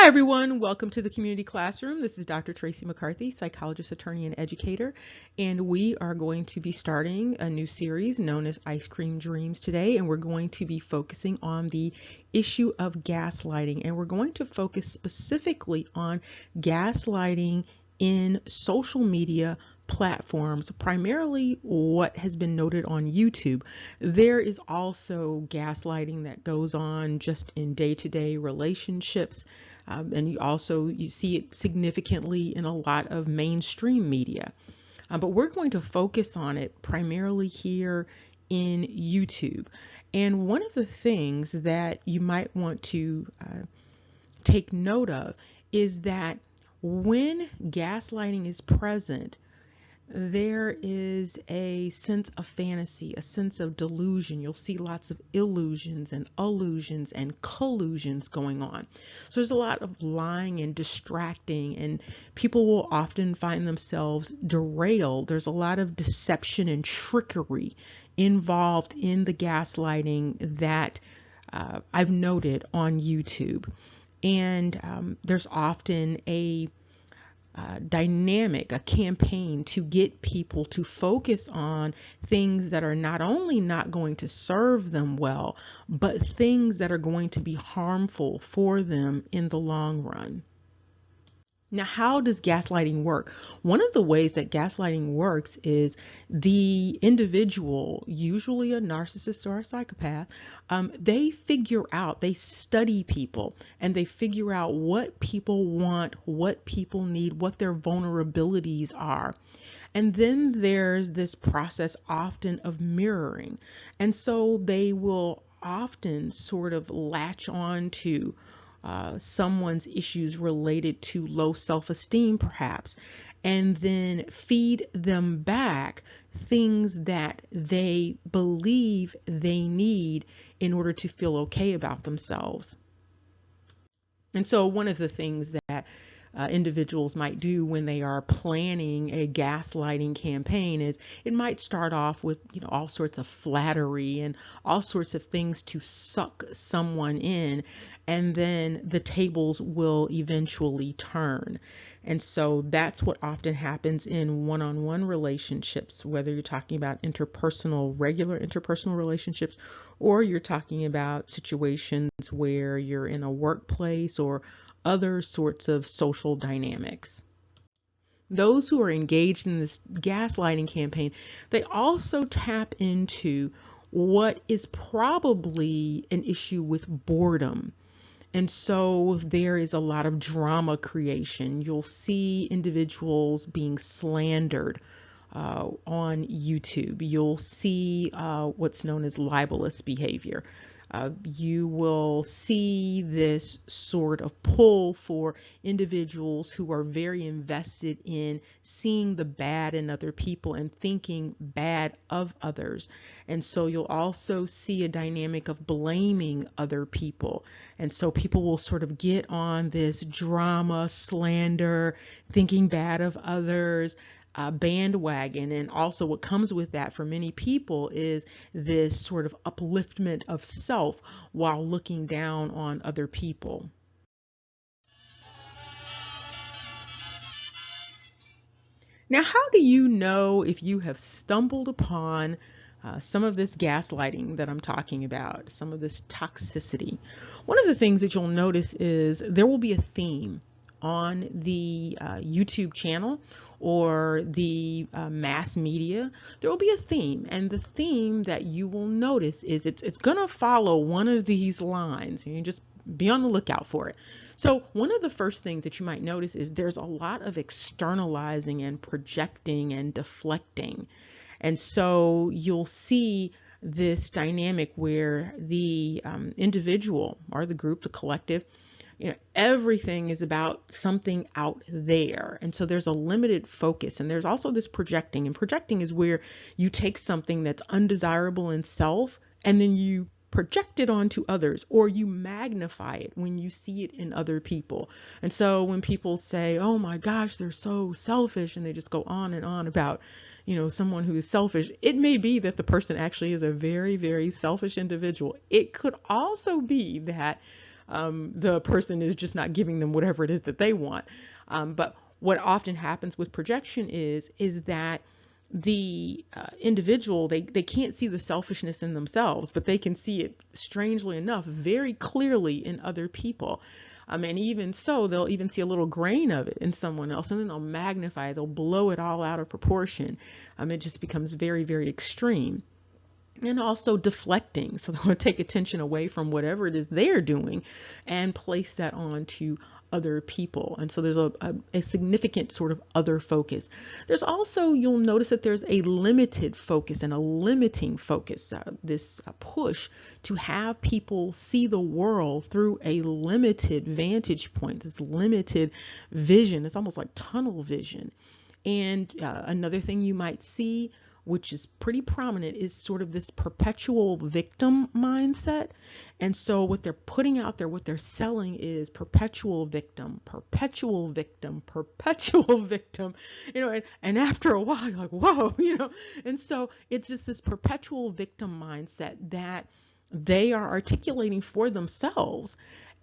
Hi everyone, welcome to the community classroom. This is Dr. Tracy McCarthy, psychologist, attorney, and educator, and we are going to be starting a new series known as Ice Cream Dreams today, and we're going to be focusing on the issue of gaslighting, and we're going to focus specifically on gaslighting in social media platforms, primarily what has been noted on YouTube. There is also gaslighting that goes on just in day-to-day relationships. And you see it significantly in a lot of mainstream media. But we're going to focus on it primarily here in YouTube. And one of the things that you might want to take note of is that when gaslighting is present, there is a sense of fantasy, a sense of delusion. You'll see lots of illusions and allusions and collusions going on. So there's a lot of lying and distracting, and people will often find themselves derailed. There's a lot of deception and trickery involved in the gaslighting that I've noted on YouTube. And there's often a dynamic, a campaign to get people to focus on things that are not only not going to serve them well, but things that are going to be harmful for them in the long run. Now, how does gaslighting work? One of the ways that gaslighting works is the individual, usually a narcissist or a psychopath, they study people, and they figure out what people want, what people need, what their vulnerabilities are. And then there's this process often of mirroring. And so they will often sort of latch on to someone's issues related to low self-esteem, perhaps, and then feed them back things that they believe they need in order to feel okay about themselves. And so one of the things that individuals might do when they are planning a gaslighting campaign is it might start off with all sorts of flattery and all sorts of things to suck someone in, and then the tables will eventually turn. And so that's what often happens in one-on-one relationships, whether you're talking about regular interpersonal relationships, or you're talking about situations where you're in a workplace or other sorts of social dynamics. Those who are engaged in this gaslighting campaign, they also tap into what is probably an issue with boredom. And so there is a lot of drama creation. You'll see individuals being slandered on YouTube. You'll see what's known as libelous behavior. You will see this sort of pull for individuals who are very invested in seeing the bad in other people and thinking bad of others. And so you'll also see a dynamic of blaming other people. And so people will sort of get on this drama, slander, thinking bad of others, bandwagon. And also what comes with that for many people is this sort of upliftment of self while looking down on other people. Now, how do you know if you have stumbled upon some of this gaslighting that I'm talking about, some of this toxicity? One of the things that you'll notice is there will be a theme on the YouTube channel or the mass media. There will be a theme, and the theme that you will notice is it's going to follow one of these lines, and you just be on the lookout for it. So one of the first things that you might notice is there's a lot of externalizing and projecting and deflecting. And so you'll see this dynamic where the individual or the group, the collective, everything is about something out there. And so there's a limited focus, and there's also this projecting. And projecting is where you take something that's undesirable in self and then you project it onto others, or you magnify it when you see it in other people. And so when people say, oh my gosh, they're so selfish, and they just go on and on about, someone who is selfish, it may be that the person actually is a very, very selfish individual. It could also be that the person is just not giving them whatever it is that they want. But what often happens with projection is that the individual, they can't see the selfishness in themselves, but they can see it, strangely enough, very clearly in other people. And even so, they'll even see a little grain of it in someone else, and then they'll magnify it, they'll blow it all out of proportion. It just becomes very, very extreme. And also deflecting. So they'll take attention away from whatever it is they're doing and place that on to other people. And so there's a significant sort of other focus. There's also, you'll notice that there's a limited focus and a limiting focus, this push to have people see the world through a limited vantage point, this limited vision. It's almost like tunnel vision. And another thing you might see, which is pretty prominent, is sort of this perpetual victim mindset. And so what they're putting out there, what they're selling is perpetual victim, perpetual victim, perpetual victim, and after a while you're like, whoa, and so it's just this perpetual victim mindset that they are articulating for themselves.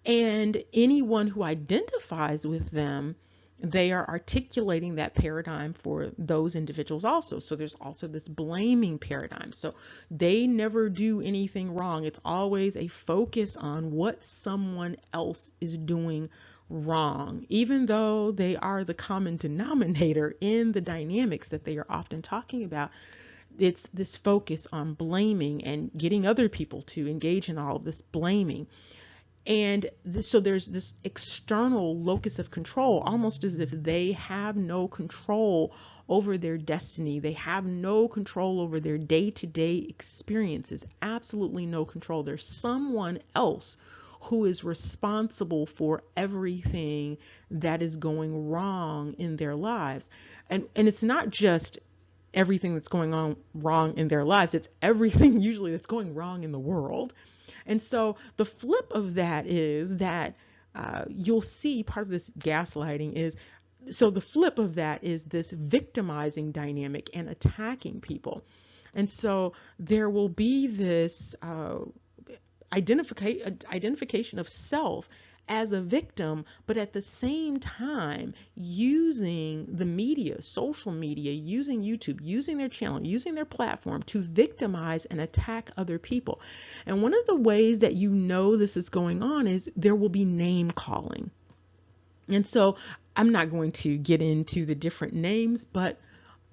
And anyone who identifies with them, they are articulating that paradigm for those individuals also. So there's also this blaming paradigm. So they never do anything wrong. It's always a focus on what someone else is doing wrong, even though they are the common denominator in the dynamics that they are often talking about. It's this focus on blaming and getting other people to engage in all of this blaming. And so there's this external locus of control, almost as if they have no control over their destiny. They have no control over their day-to-day experiences, absolutely no control. There's someone else who is responsible for everything that is going wrong in their lives. And it's not just everything that's going on wrong in their lives, it's everything usually that's going wrong in the world. And so the flip of that is that you'll see part of this gaslighting is, so the flip of that is this victimizing dynamic and attacking people. And so there will be this identification of self as a victim, but at the same time using the media, social media, using YouTube, using their channel, using their platform to victimize and attack other people. And one of the ways that you know this is going on is there will be name calling. And so I'm not going to get into the different names, but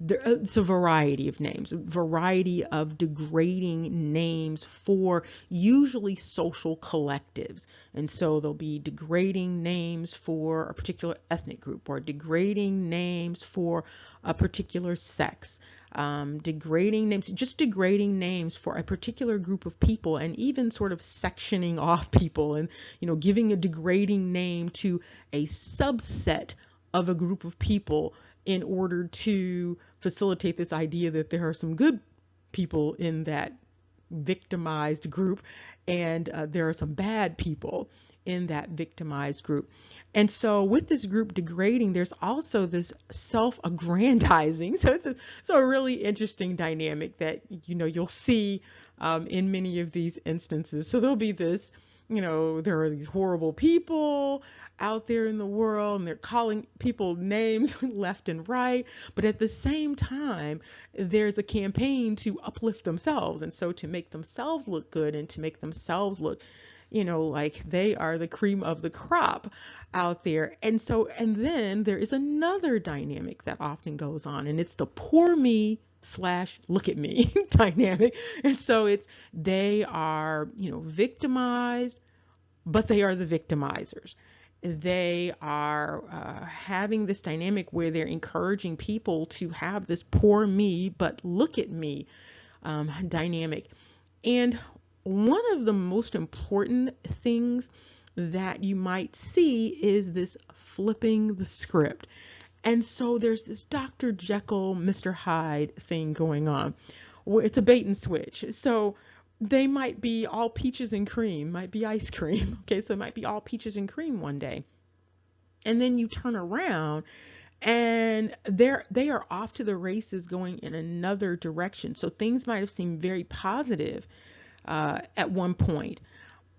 it's a variety of names, a variety of degrading names for usually social collectives. And so there'll be degrading names for a particular ethnic group, or degrading names for a particular sex, degrading names, just degrading names for a particular group of people, and even sort of sectioning off people and, giving a degrading name to a subset of a group of people in order to facilitate this idea that there are some good people in that victimized group and there are some bad people in that victimized group. And so with this group degrading, there's also this self-aggrandizing. So it's a really interesting dynamic that, you'll see in many of these instances. So there'll be this, there are these horrible people out there in the world, and they're calling people names left and right. But at the same time, there's a campaign to uplift themselves. And so to make themselves look good and to make themselves look, like they are the cream of the crop out there. And then there is another dynamic that often goes on, and it's the poor me / look at me dynamic. And so they are, victimized, but they are the victimizers. They are having this dynamic where they're encouraging people to have this poor me, but look at me dynamic. And one of the most important things that you might see is this flipping the script. And so there's this Dr. Jekyll, Mr. Hyde thing going on. It's a bait and switch. So they might be all peaches and cream, might be ice cream. Okay, so it might be all peaches and cream one day. And then you turn around and they are off to the races going in another direction. So things might have seemed very positive at one point,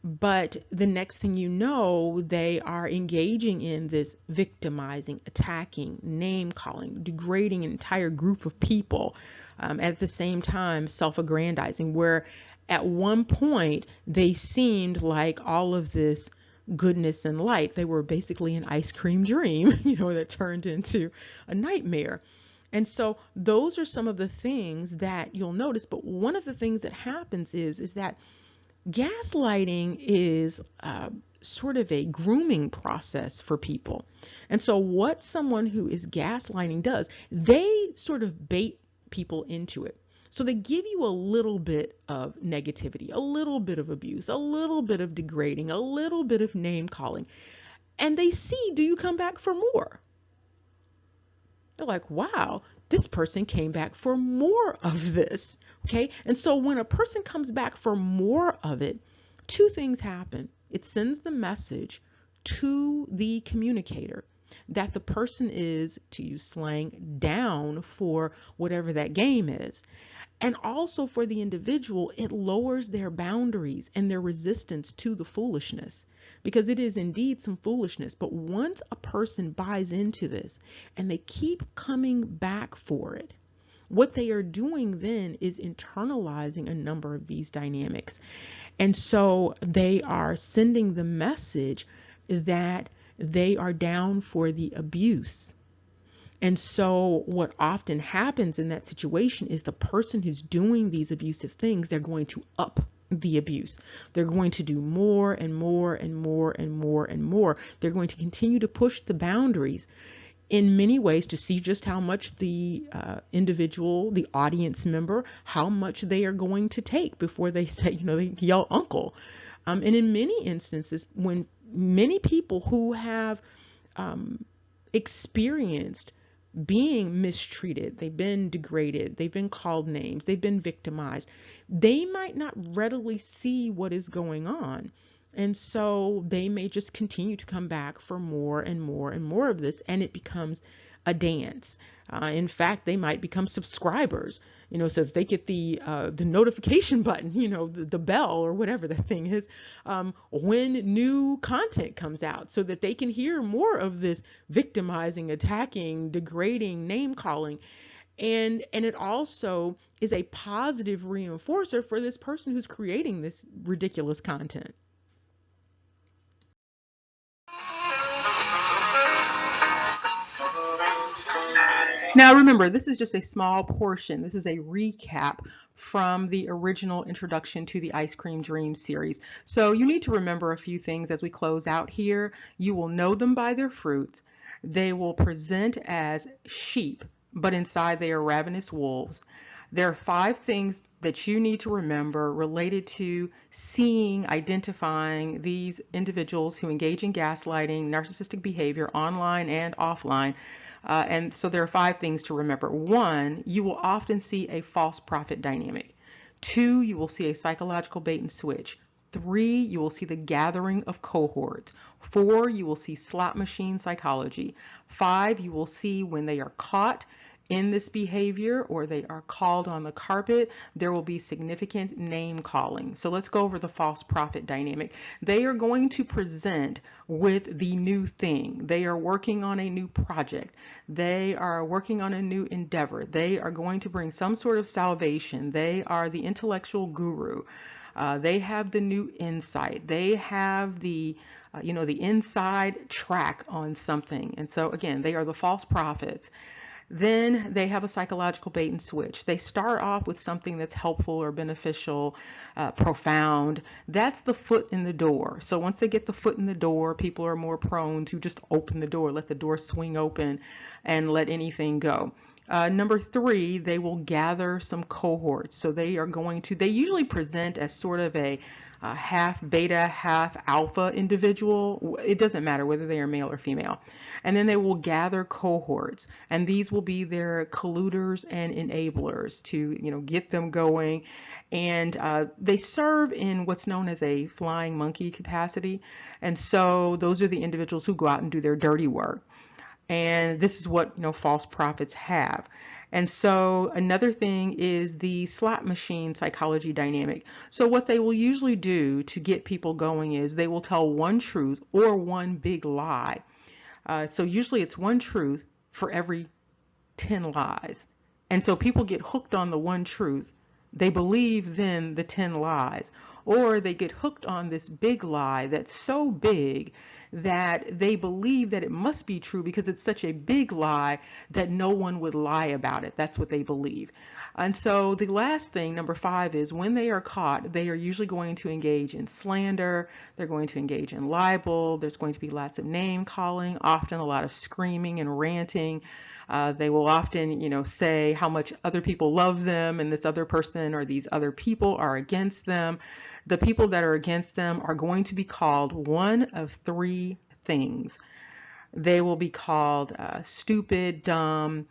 But the next thing you know, they are engaging in this victimizing, attacking, name calling, degrading an entire group of people, at the same time self-aggrandizing, where at one point they seemed like all of this goodness and light. They were basically an ice cream dream, that turned into a nightmare. And so those are some of the things that you'll notice. But one of the things that happens is that gaslighting is sort of a grooming process for people. And so what someone who is gaslighting does, they sort of bait people into it. So they give you a little bit of negativity, a little bit of abuse, a little bit of degrading, a little bit of name calling, and they see, do you come back for more? They're like, wow, this person came back for more of this. Okay. And so when a person comes back for more of it, two things happen. It sends the message to the communicator that the person is, to use slang, down for whatever that game is. And also for the individual, it lowers their boundaries and their resistance to the foolishness, because it is indeed some foolishness. But once a person buys into this and they keep coming back for it, what they are doing then is internalizing a number of these dynamics. And so they are sending the message that they are down for the abuse. And so what often happens in that situation is the person who's doing these abusive things, they're going to up the abuse. They're going to do more and more and more and more and more. They're going to continue to push the boundaries in many ways to see just how much the individual, the audience member, how much they are going to take before they say, they yell uncle. And in many instances, when many people who have experienced being mistreated, they've been degraded, they've been called names, they've been victimized, they might not readily see what is going on. And so they may just continue to come back for more and more and more of this, and it becomes a dance. In fact, they might become subscribers, so if they get the notification button, the bell or whatever the thing is, when new content comes out, so that they can hear more of this victimizing, attacking, degrading, name calling. And it also is a positive reinforcer for this person who's creating this ridiculous content. Now, remember, this is just a small portion. This is a recap from the original introduction to the Ice Cream Dream series. So you need to remember a few things as we close out here. You will know them by their fruits. They will present as sheep, but inside they are ravenous wolves. There are 5 things that you need to remember related to seeing, identifying these individuals who engage in gaslighting, narcissistic behavior online and offline. And so there are 5 things to remember. 1, you will often see a false prophet dynamic. 2, you will see a psychological bait and switch. 3, you will see the gathering of cohorts. 4, you will see slot machine psychology. 5, you will see when they are caught in this behavior or they are called on the carpet, there will be significant name calling. So let's go over the false prophet dynamic. They are going to present with the new thing. They are working on a new project. They are working on a new endeavor. They are going to bring some sort of salvation. They are the intellectual guru. They have the new insight. They have the the inside track on something. And so again, they are the false prophets. Then they have a psychological bait and switch. They start off with something that's helpful or beneficial, profound. That's the foot in the door. So once they get the foot in the door, people are more prone to just open the door, let the door swing open and let anything go. Number 3, they will gather some cohorts. So they usually present as sort of a half beta, half alpha individual. It doesn't matter whether they are male or female. And then they will gather cohorts, and these will be their colluders and enablers to, get them going. And they serve in what's known as a flying monkey capacity. And so those are the individuals who go out and do their dirty work. And this is what, false prophets have. And so another thing is the slot machine psychology dynamic. So what they will usually do to get people going is they will tell one truth or one big lie. So usually it's one truth for every 10 lies. And so people get hooked on the one truth. They believe then the 10 lies, or they get hooked on this big lie that's so big that they believe that it must be true because it's such a big lie that no one would lie about it. That's what they believe. And so the last thing, number 5, is when they are caught, they are usually going to engage in slander. They're going to engage in libel. There's going to be lots of name calling, often a lot of screaming and ranting. They will often, say how much other people love them and this other person or these other people are against them. The people that are against them are going to be called one of 3 things. They will be called stupid, dumb.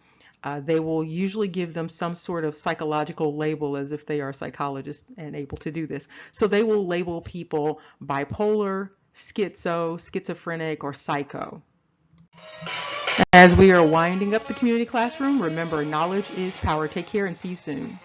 They will usually give them some sort of psychological label as if they are psychologists and able to do this. So they will label people bipolar, schizophrenic, or psycho. As we are winding up the community classroom, remember, knowledge is power. Take care and see you soon.